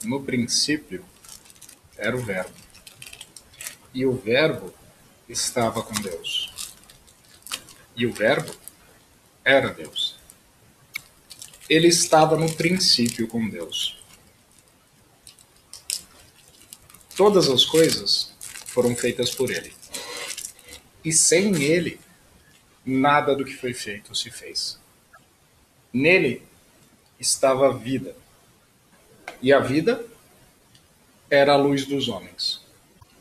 No princípio era o Verbo, e o Verbo estava com Deus, e o Verbo era Deus. Ele estava no princípio com Deus. Todas as coisas foram feitas por ele, e sem ele, nada do que foi feito se fez. Nele estava a vida, e a vida era a luz dos homens.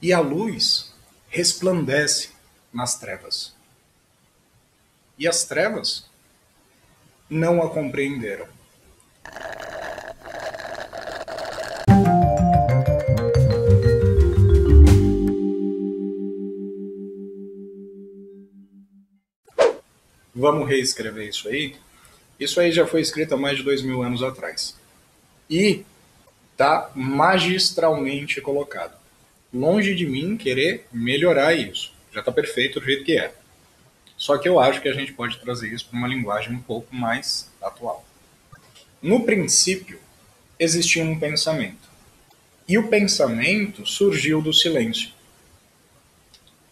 E a luz resplandece nas trevas. E as trevas não a compreenderam. Vamos reescrever isso aí? Isso aí já foi escrito há mais de 2000 anos atrás. E está magistralmente colocado. Longe de mim querer melhorar isso. Já está perfeito do jeito que é. Só que eu acho que a gente pode trazer isso para uma linguagem um pouco mais atual. No princípio, existia um pensamento. E o pensamento surgiu do silêncio.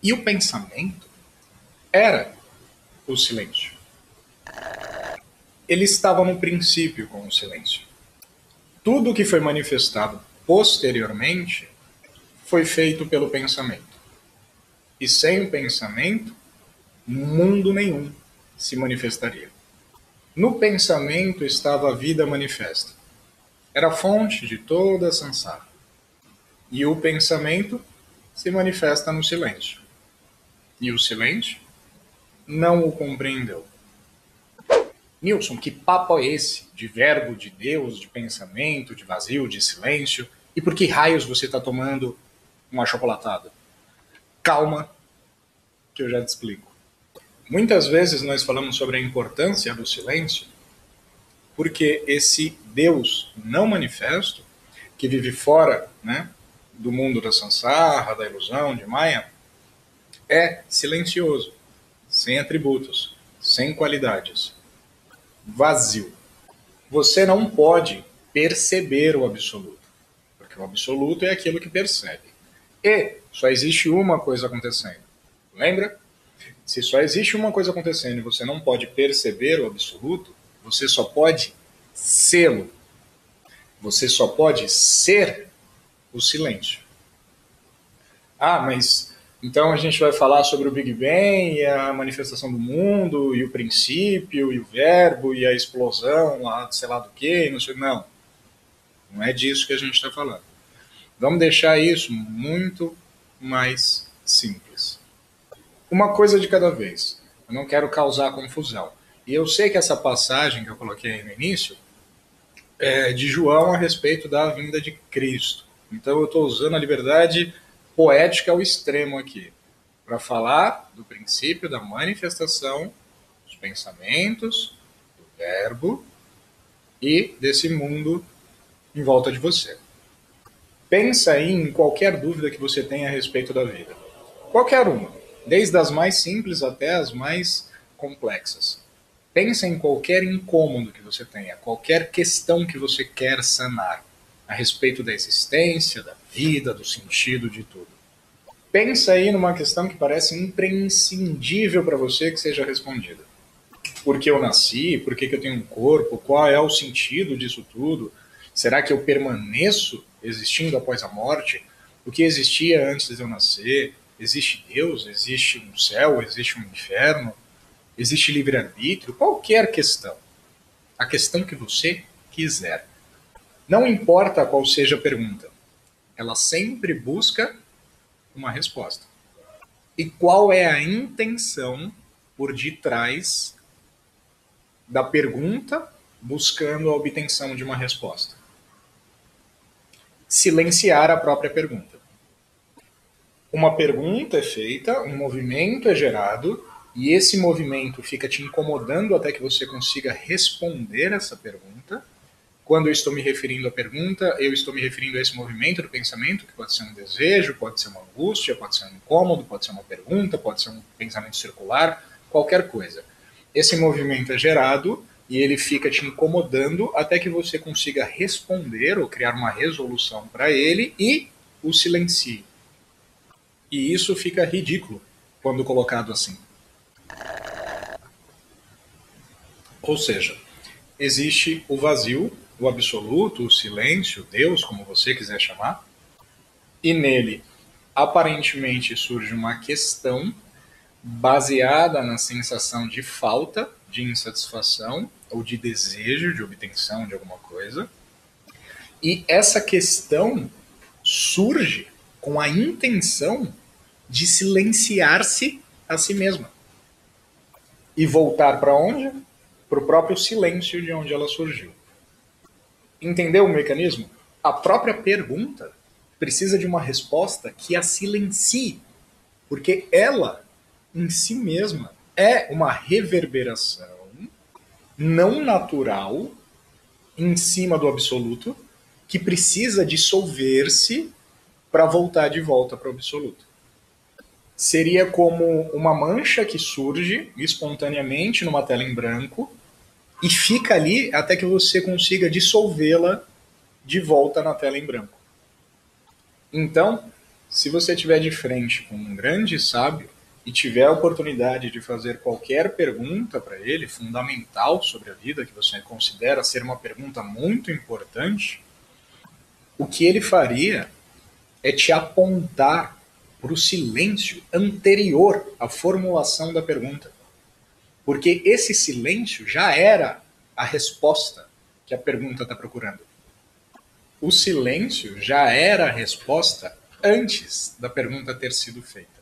E o pensamento era o silêncio. Ele estava no princípio com o silêncio. Tudo que foi manifestado posteriormente foi feito pelo pensamento. E sem o pensamento, mundo nenhum se manifestaria. No pensamento estava a vida manifesta. Era a fonte de toda a samsara. E o pensamento se manifesta no silêncio. E o silêncio não o compreendeu. Nilson, que papo é esse? De verbo, de Deus, de pensamento, de vazio, de silêncio? E por que raios você está tomando uma chocolatada? Calma, que eu já te explico. Muitas vezes nós falamos sobre a importância do silêncio porque esse Deus não manifesto, que vive fora, né, do mundo da samsara, da ilusão, de Maya, é silencioso, sem atributos, sem qualidades, vazio. Você não pode perceber o absoluto, porque o absoluto é aquilo que percebe. E só existe uma coisa acontecendo. Lembra? Se só existe uma coisa acontecendo e você não pode perceber o absoluto, você só pode sê-lo. Você só pode ser o silêncio. Ah, mas então a gente vai falar sobre o Big Bang e a manifestação do mundo e o princípio e o verbo e a explosão, sei lá do que, não sei. Não, não é disso que a gente está falando. Vamos deixar isso muito mais simples. Uma coisa de cada vez. Eu não quero causar confusão. E eu sei que essa passagem que eu coloquei aí no início é de João a respeito da vinda de Cristo. Então eu estou usando a liberdade poética ao extremo aqui, para falar do princípio da manifestação dos pensamentos, do verbo e desse mundo em volta de você. Pensa aí em qualquer dúvida que você tenha a respeito da vida. Qualquer uma, desde as mais simples até as mais complexas. Pensa em qualquer incômodo que você tenha, qualquer questão que você quer sanar a respeito da existência, da vida, do sentido de tudo. Pensa aí numa questão que parece imprescindível para você que seja respondida. Por que eu nasci? Por que eu tenho um corpo? Qual é o sentido disso tudo? Será que eu permaneço existindo após a morte? O que existia antes de eu nascer? Existe Deus? Existe um céu? Existe um inferno? Existe livre-arbítrio? Qualquer questão. A questão que você quiser. Não importa qual seja a pergunta. Ela sempre busca uma resposta. E qual é a intenção por detrás da pergunta buscando a obtenção de uma resposta? Silenciar a própria pergunta. Uma pergunta é feita, um movimento é gerado, e esse movimento fica te incomodando até que você consiga responder essa pergunta. Quando eu estou me referindo à pergunta, eu estou me referindo a esse movimento do pensamento, que pode ser um desejo, pode ser uma angústia, pode ser um incômodo, pode ser uma pergunta, pode ser um pensamento circular, qualquer coisa. Esse movimento é gerado e ele fica te incomodando até que você consiga responder ou criar uma resolução para ele e o silencie. E isso fica ridículo quando colocado assim. Ou seja, existe o vazio, o absoluto, o silêncio, Deus, como você quiser chamar, e nele aparentemente surge uma questão baseada na sensação de falta, de insatisfação ou de desejo de obtenção de alguma coisa. E essa questão surge com a intenção de silenciar-se a si mesma. E voltar para onde? Para o próprio silêncio de onde ela surgiu. Entendeu o mecanismo? A própria pergunta precisa de uma resposta que a silencie, porque ela, em si mesma, é uma reverberação não natural em cima do absoluto que precisa dissolver-se para voltar de volta para o absoluto. Seria como uma mancha que surge espontaneamente numa tela em branco e fica ali até que você consiga dissolvê-la de volta na tela em branco. Então, se você estiver de frente com um grande sábio e tiver a oportunidade de fazer qualquer pergunta para ele, fundamental sobre a vida, que você considera ser uma pergunta muito importante, o que ele faria é te apontar para o silêncio anterior à formulação da pergunta. Porque esse silêncio já era a resposta que a pergunta está procurando. O silêncio já era a resposta antes da pergunta ter sido feita.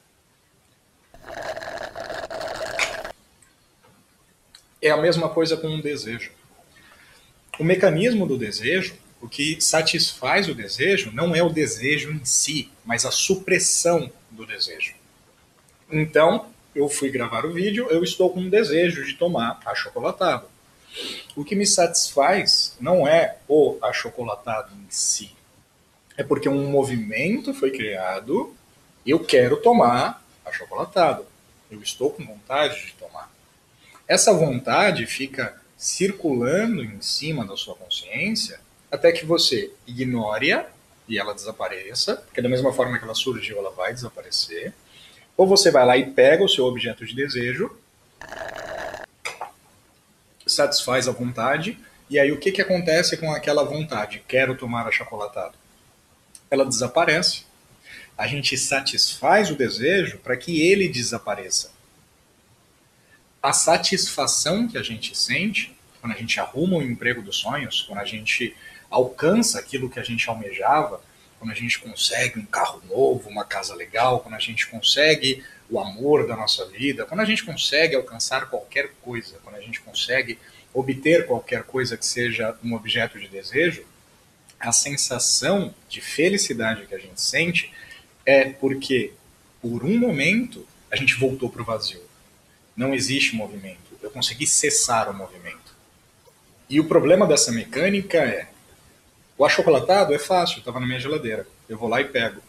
É a mesma coisa com um desejo. O mecanismo do desejo, o que satisfaz o desejo, não é o desejo em si, mas a supressão do desejo. Então, eu fui gravar o vídeo, eu estou com um desejo de tomar achocolatado. O que me satisfaz não é o achocolatado em si. É porque um movimento foi criado, eu quero tomar achocolatado. Eu estou com vontade de tomar. Essa vontade fica circulando em cima da sua consciência até que você ignore-a e ela desapareça, porque da mesma forma que ela surgiu, ela vai desaparecer. Ou você vai lá e pega o seu objeto de desejo, satisfaz a vontade, e aí o que acontece com aquela vontade? Quero tomar achocolatado. Ela desaparece. A gente satisfaz o desejo para que ele desapareça. A satisfação que a gente sente quando a gente arruma o emprego dos sonhos, quando a gente alcança aquilo que a gente almejava, quando a gente consegue um carro novo, uma casa legal, quando a gente consegue o amor da nossa vida, quando a gente consegue alcançar qualquer coisa, quando a gente consegue obter qualquer coisa que seja um objeto de desejo, a sensação de felicidade que a gente sente é porque, por um momento, a gente voltou para o vazio. Não existe movimento. Eu consegui cessar o movimento. E o problema dessa mecânica é: o achocolatado é fácil, estava na minha geladeira. Eu vou lá e pego.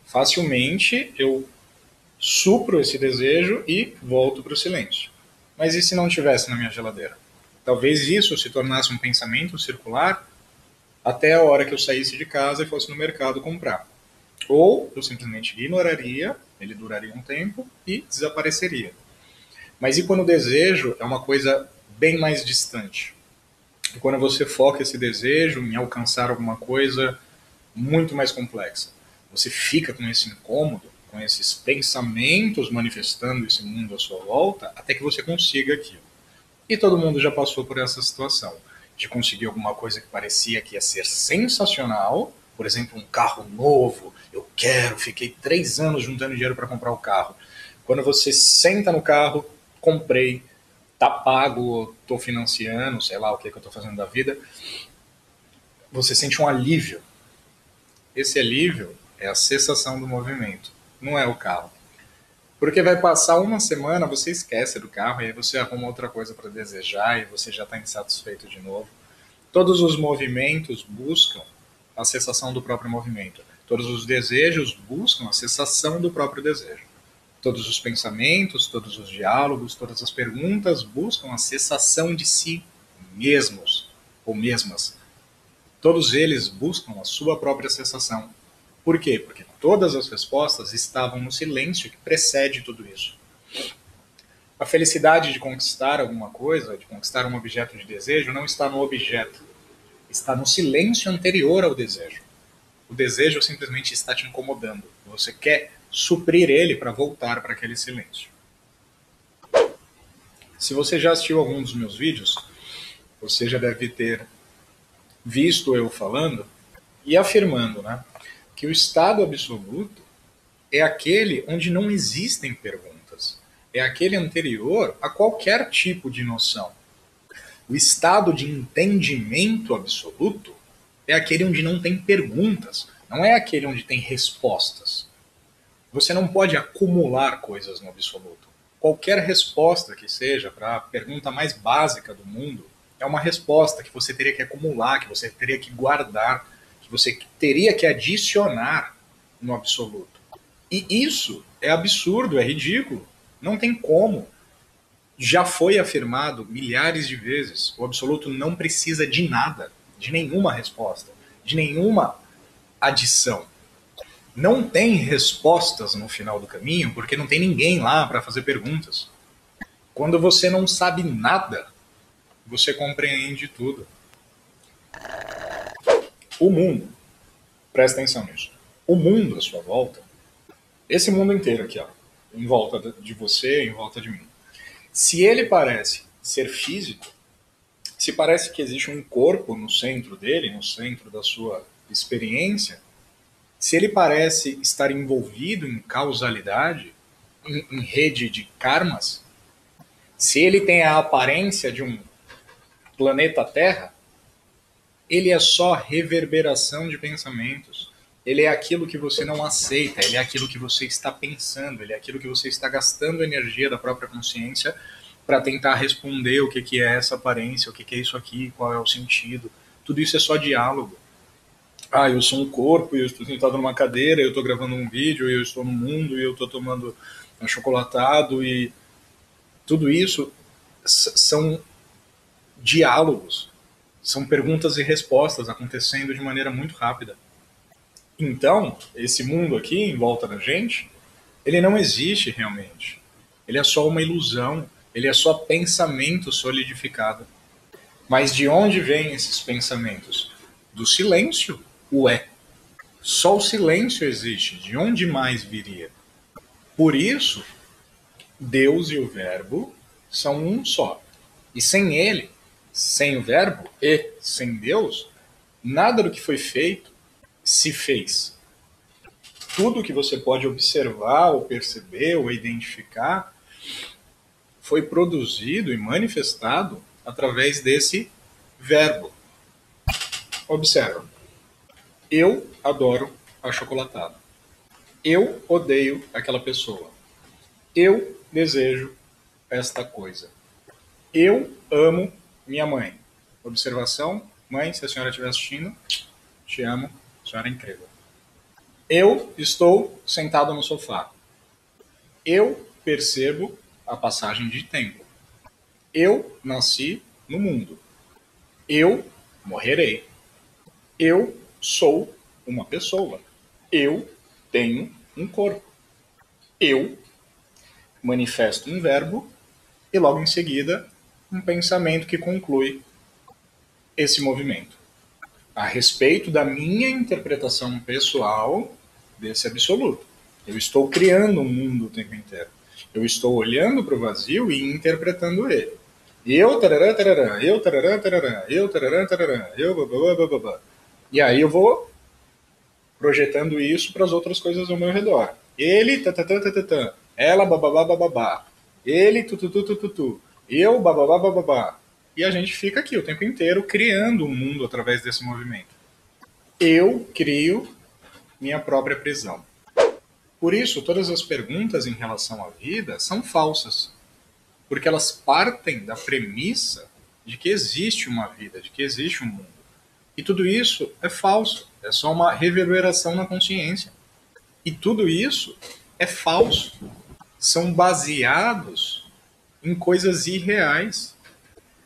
Facilmente eu supro esse desejo e volto para o silêncio. Mas e se não tivesse na minha geladeira? Talvez isso se tornasse um pensamento circular até a hora que eu saísse de casa e fosse no mercado comprar. Ou eu simplesmente ignoraria, ele duraria um tempo e desapareceria. Mas e quando o desejo é uma coisa bem mais distante? E quando você foca esse desejo em alcançar alguma coisa muito mais complexa, você fica com esse incômodo, com esses pensamentos manifestando esse mundo à sua volta, até que você consiga aquilo. E todo mundo já passou por essa situação, de conseguir alguma coisa que parecia que ia ser sensacional, por exemplo, um carro novo, eu quero, fiquei 3 anos juntando dinheiro para comprar o carro. Quando você senta no carro, comprei, tá pago, tô financiando, sei lá o que eu tô fazendo da vida, você sente um alívio. Esse alívio é a cessação do movimento, não é o carro. Porque vai passar uma semana, você esquece do carro e aí você arruma outra coisa para desejar e você já está insatisfeito de novo. Todos os movimentos buscam a cessação do próprio movimento. Todos os desejos buscam a cessação do próprio desejo. Todos os pensamentos, todos os diálogos, todas as perguntas buscam a cessação de si. mesmos ou mesmas, todos eles buscam a sua própria cessação. Por quê? Porque todas as respostas estavam no silêncio que precede tudo isso. A felicidade de conquistar alguma coisa, de conquistar um objeto de desejo, não está no objeto, está no silêncio anterior ao desejo. O desejo simplesmente está te incomodando. Você quer suprir ele para voltar para aquele silêncio. Se você já assistiu algum dos meus vídeos, você já deve ter visto eu falando e afirmando, né, que o estado absoluto é aquele onde não existem perguntas. É aquele anterior a qualquer tipo de noção. O estado de entendimento absoluto é aquele onde não tem perguntas, não é aquele onde tem respostas. Você não pode acumular coisas no absoluto. Qualquer resposta que seja para a pergunta mais básica do mundo é uma resposta que você teria que acumular, que você teria que guardar, que você teria que adicionar no absoluto. E isso é absurdo, é ridículo. Não tem como. Já foi afirmado milhares de vezes, o absoluto não precisa de nada, de nenhuma resposta, de nenhuma adição. Não tem respostas no final do caminho, porque não tem ninguém lá para fazer perguntas. Quando você não sabe nada, você compreende tudo. O mundo, presta atenção nisso, o mundo à sua volta, esse mundo inteiro aqui, ó, em volta de você, em volta de mim, se ele parece ser físico, se parece que existe um corpo no centro dele, no centro da sua experiência, se ele parece estar envolvido em causalidade, em rede de karmas, se ele tem a aparência de um planeta Terra, ele é só reverberação de pensamentos. Ele é aquilo que você não aceita, ele é aquilo que você está pensando, ele é aquilo que você está gastando energia da própria consciência para tentar responder o que é essa aparência, o que é isso aqui, qual é o sentido. Tudo isso é só diálogo. Ah, eu sou um corpo, eu estou sentado numa cadeira, eu estou gravando um vídeo, eu estou no mundo, e eu estou tomando um achocolatado, e tudo isso são diálogos, são perguntas e respostas acontecendo de maneira muito rápida. Então, esse mundo aqui em volta da gente, ele não existe realmente. Ele é só uma ilusão, ele é só pensamento solidificado. Mas de onde vêm esses pensamentos? Do silêncio. Ué, só o silêncio existe. De onde mais viria? Por isso, Deus e o Verbo são um só. E sem ele, sem o Verbo e sem Deus, nada do que foi feito se fez. Tudo que você pode observar, ou perceber, ou identificar, foi produzido e manifestado através desse verbo. Observa. Eu adoro achocolatado. Eu odeio aquela pessoa. Eu desejo esta coisa. Eu amo minha mãe. Observação. Mãe, se a senhora estiver assistindo, te amo. A senhora é incrível. Eu estou sentado no sofá. Eu percebo a passagem de tempo. Eu nasci no mundo. Eu morrerei. Eu sou uma pessoa. Eu tenho um corpo. Eu manifesto um verbo e logo em seguida um pensamento que conclui esse movimento. A respeito da minha interpretação pessoal desse absoluto. Eu estou criando um mundo o tempo inteiro. Eu estou olhando para o vazio e interpretando ele. Eu, tarará, tarará, eu, tarará, tarará, eu, tarará, tarará, eu, babá, babá, babá. E aí eu vou projetando isso para as outras coisas ao meu redor. Ele, tatatatatatã, ela, bababá, bababá. Ele, tutututututu, eu, bababá, bababá. E a gente fica aqui o tempo inteiro criando um mundo através desse movimento. Eu crio minha própria prisão. Por isso, todas as perguntas em relação à vida são falsas, porque elas partem da premissa de que existe uma vida, de que existe um mundo. E tudo isso é falso, é só uma reverberação na consciência. E tudo isso é falso. São baseados em coisas irreais.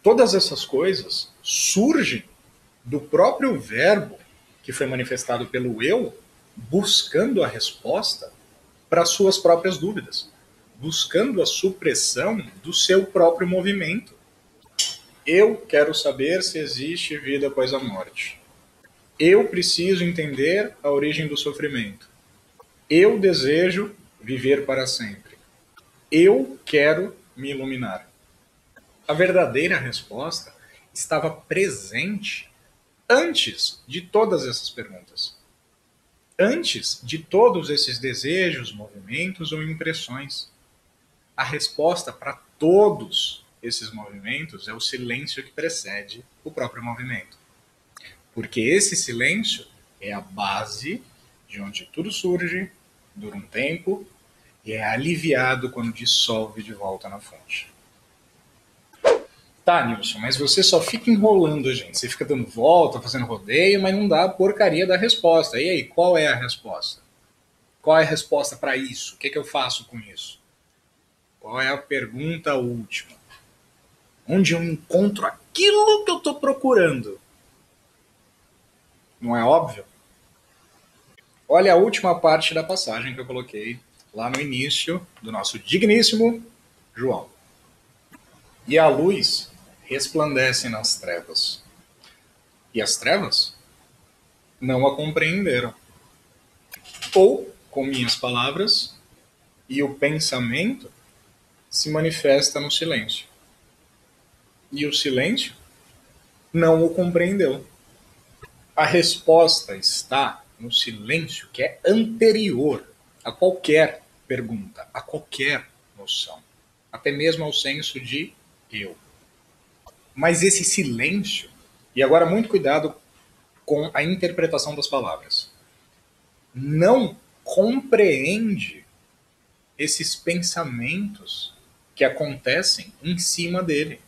Todas essas coisas surgem do próprio verbo que foi manifestado pelo eu, buscando a resposta para suas próprias dúvidas, buscando a supressão do seu próprio movimento. Eu quero saber se existe vida após a morte. Eu preciso entender a origem do sofrimento. Eu desejo viver para sempre. Eu quero me iluminar. A verdadeira resposta estava presente antes de todas essas perguntas. Antes de todos esses desejos, movimentos ou impressões. A resposta para todos esses movimentos é o silêncio que precede o próprio movimento. Porque esse silêncio é a base de onde tudo surge, dura um tempo e é aliviado quando dissolve de volta na fonte. Tá, Nilson, mas você só fica enrolando a gente. Você fica dando volta, fazendo rodeio, mas não dá a porcaria da resposta. E aí, qual é a resposta? Qual é a resposta para isso? O que eu faço com isso? Qual é a pergunta última? Onde eu encontro aquilo que eu estou procurando? Não é óbvio? Olha a última parte da passagem que eu coloquei lá no início do nosso digníssimo João. E a luz resplandece nas trevas. E as trevas não a compreenderam. Ou, com minhas palavras, e o pensamento se manifesta no silêncio. E o silêncio não o compreendeu. A resposta está no silêncio que é anterior a qualquer pergunta, a qualquer noção, até mesmo ao senso de eu. Mas esse silêncio, e agora muito cuidado com a interpretação das palavras, não compreende esses pensamentos que acontecem em cima dele.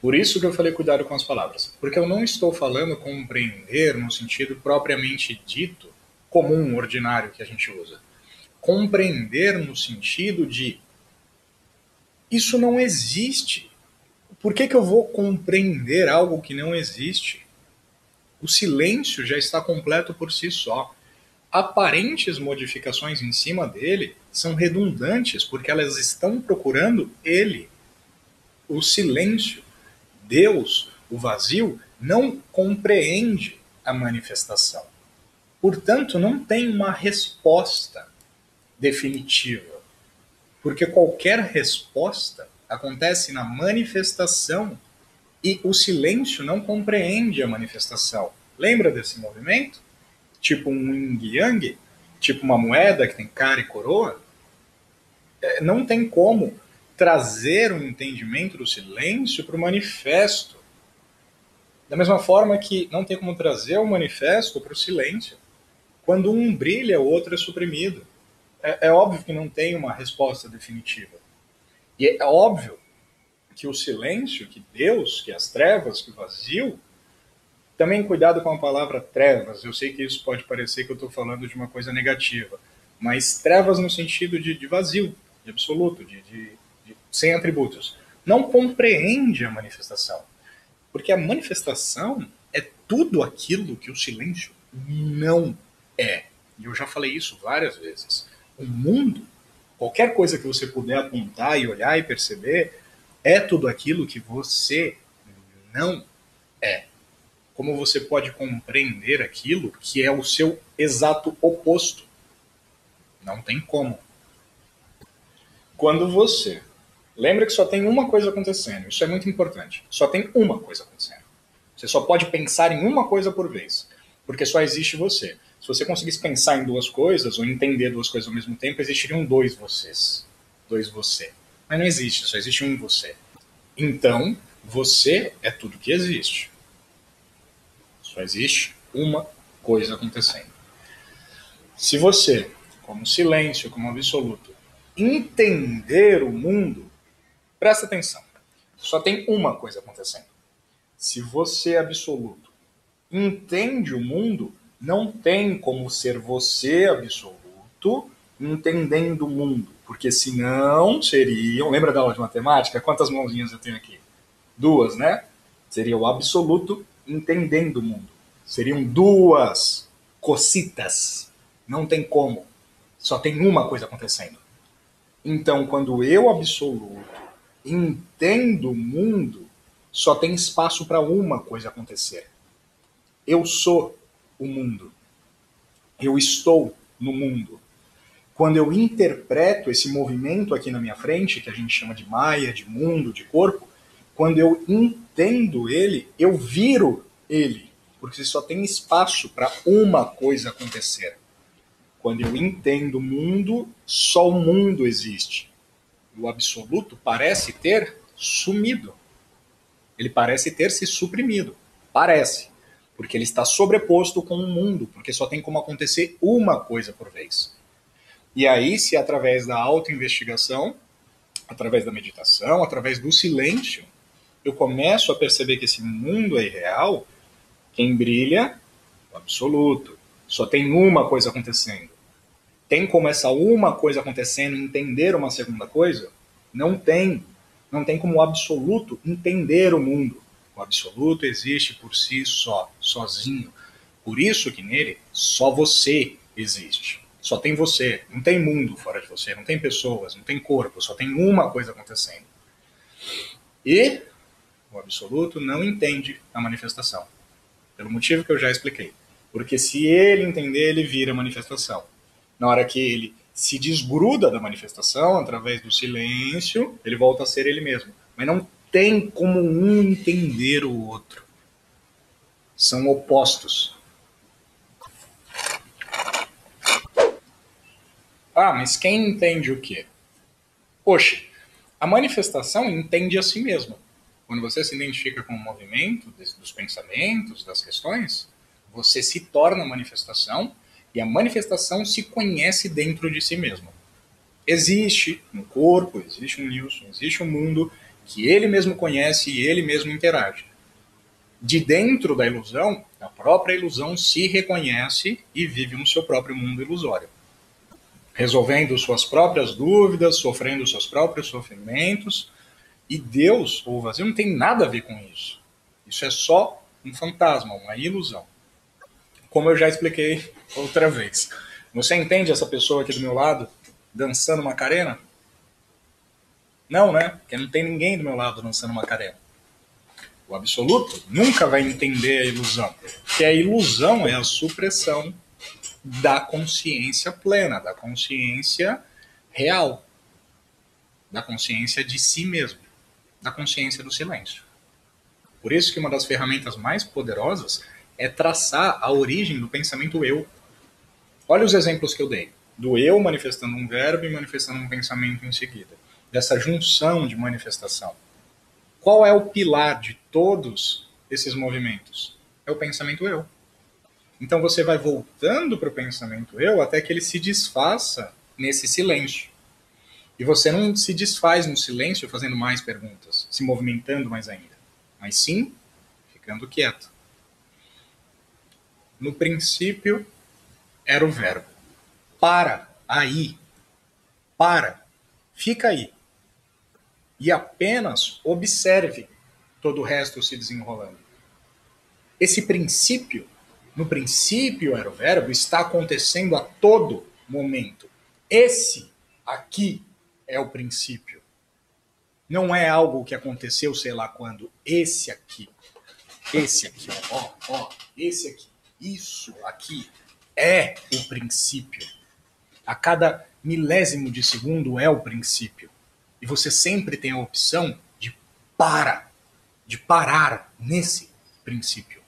Por isso que eu falei cuidado com as palavras. Porque eu não estou falando compreender no sentido propriamente dito, comum, ordinário que a gente usa. Compreender no sentido de isso não existe. Por que eu vou compreender algo que não existe? O silêncio já está completo por si só. Aparentes modificações em cima dele são redundantes, porque elas estão procurando ele. O silêncio, Deus, o vazio, não compreende a manifestação. Portanto, não tem uma resposta definitiva. Porque qualquer resposta acontece na manifestação e o silêncio não compreende a manifestação. Lembra desse movimento? Tipo um yin-yang? Tipo uma moeda que tem cara e coroa? Não tem como trazer um entendimento do silêncio para o manifesto. Da mesma forma que não tem como trazer o manifesto para o silêncio. Quando um brilha, o outro é suprimido. É óbvio que não tem uma resposta definitiva. E é óbvio que o silêncio, que Deus, que as trevas, que o vazio, também cuidado com a palavra trevas. Eu sei que isso pode parecer que eu estou falando de uma coisa negativa, mas trevas no sentido de vazio, de absoluto, de sem atributos. Não compreende a manifestação. Porque a manifestação é tudo aquilo que o silêncio não é. E eu já falei isso várias vezes. O mundo, qualquer coisa que você puder apontar e olhar e perceber, é tudo aquilo que você não é. Como você pode compreender aquilo que é o seu exato oposto? Não tem como. Quando você lembra que só tem uma coisa acontecendo, isso é muito importante. Só tem uma coisa acontecendo. Você só pode pensar em uma coisa por vez, porque só existe você. Se você conseguisse pensar em duas coisas ou entender duas coisas ao mesmo tempo, existiriam dois vocês. Dois você. Mas não existe, só existe um você. Então, você é tudo que existe. Só existe uma coisa acontecendo. Se você, como silêncio, como absoluto, entender o mundo, presta atenção. Só tem uma coisa acontecendo. Se você, absoluto, entende o mundo, não tem como ser você, absoluto, entendendo o mundo. Porque senão seriam... Lembra da aula de matemática? Quantas mãozinhas eu tenho aqui? Duas, né? Seria o absoluto entendendo o mundo. Seriam duas cocitas. Não tem como. Só tem uma coisa acontecendo. Então, quando eu absoluto entendo o mundo, só tem espaço para uma coisa acontecer. Eu sou o mundo. Eu estou no mundo. Quando eu interpreto esse movimento aqui na minha frente, que a gente chama de Maya, de mundo, de corpo, quando eu entendo ele, eu viro ele, porque só tem espaço para uma coisa acontecer. Quando eu entendo o mundo, só o mundo existe. O absoluto parece ter sumido. Ele parece ter se suprimido. Parece. Porque ele está sobreposto com o mundo, porque só tem como acontecer uma coisa por vez. E aí, se através da autoinvestigação, através da meditação, através do silêncio, eu começo a perceber que esse mundo é irreal, quem brilha? O absoluto. Só tem uma coisa acontecendo. Tem como essa uma coisa acontecendo entender uma segunda coisa? Não tem. Não tem como o absoluto entender o mundo. O absoluto existe por si só, sozinho. Por isso que nele só você existe. Só tem você. Não tem mundo fora de você. Não tem pessoas. Não tem corpo. Só tem uma coisa acontecendo. E o absoluto não entende a manifestação. Pelo motivo que eu já expliquei. Porque se ele entender, ele vira manifestação. Na hora que ele se desgruda da manifestação, através do silêncio, ele volta a ser ele mesmo. Mas não tem como um entender o outro. São opostos. Ah, mas quem entende o quê? Poxa, a manifestação entende a si mesma. Quando você se identifica com o movimento dos pensamentos, das questões, você se torna manifestação e a manifestação se conhece dentro de si mesma. Existe um corpo, existe um Nilson, existe um mundo que ele mesmo conhece e ele mesmo interage. De dentro da ilusão, a própria ilusão se reconhece e vive no seu próprio mundo ilusório, resolvendo suas próprias dúvidas, sofrendo seus próprios sofrimentos. E Deus, ou o vazio, não tem nada a ver com isso. Isso é só um fantasma, uma ilusão. Como eu já expliquei outra vez. Você entende essa pessoa aqui do meu lado dançando Macarena? Não, né? Porque não tem ninguém do meu lado dançando Macarena. O absoluto nunca vai entender a ilusão. Porque a ilusão é a supressão da consciência plena, da consciência real, da consciência de si mesmo, da consciência do silêncio. Por isso que uma das ferramentas mais poderosas é traçar a origem do pensamento eu. Olha os exemplos que eu dei. Do eu manifestando um verbo e manifestando um pensamento em seguida. Dessa junção de manifestação. Qual é o pilar de todos esses movimentos? É o pensamento eu. Então você vai voltando para o pensamento eu até que ele se desfaça nesse silêncio. E você não se desfaz no silêncio fazendo mais perguntas, se movimentando mais ainda, mas sim ficando quieto. No princípio era o verbo. Para aí. Para. Fica aí. E apenas observe todo o resto se desenrolando. Esse princípio, no princípio era o verbo, está acontecendo a todo momento. Esse aqui é o princípio. Não é algo que aconteceu sei lá quando. Esse aqui, esse aqui, isso aqui é o princípio. A cada milésimo de segundo é o princípio. E você sempre tem a opção de parar nesse princípio,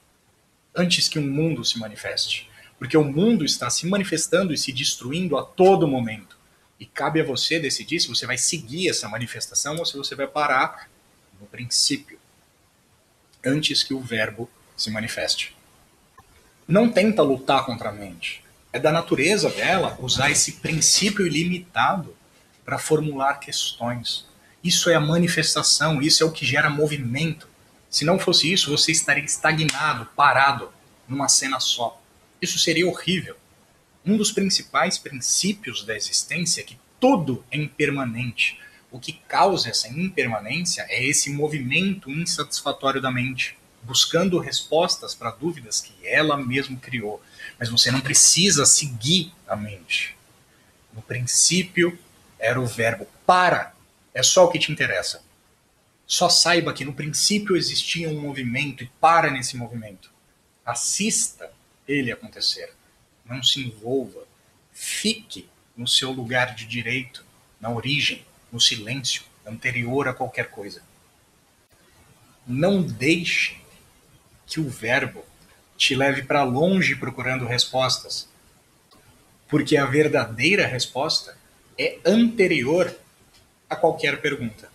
antes que um mundo se manifeste. Porque o mundo está se manifestando e se destruindo a todo momento. E cabe a você decidir se você vai seguir essa manifestação ou se você vai parar no princípio, antes que o verbo se manifeste. Não tenta lutar contra a mente. É da natureza dela usar esse princípio ilimitado para formular questões. Isso é a manifestação, isso é o que gera movimento. Se não fosse isso, você estaria estagnado, parado, numa cena só. Isso seria horrível. Um dos principais princípios da existência é que tudo é impermanente. O que causa essa impermanência é esse movimento insatisfatório da mente, buscando respostas para dúvidas que ela mesma criou. Mas você não precisa seguir a mente. No princípio era o verbo. Para! É só o que te interessa. Só saiba que no princípio existia um movimento e para nesse movimento. Assista ele acontecer. Não se envolva. Fique no seu lugar de direito, na origem, no silêncio, anterior a qualquer coisa. Não deixe que o verbo te leve para longe procurando respostas, porque a verdadeira resposta é anterior a qualquer pergunta.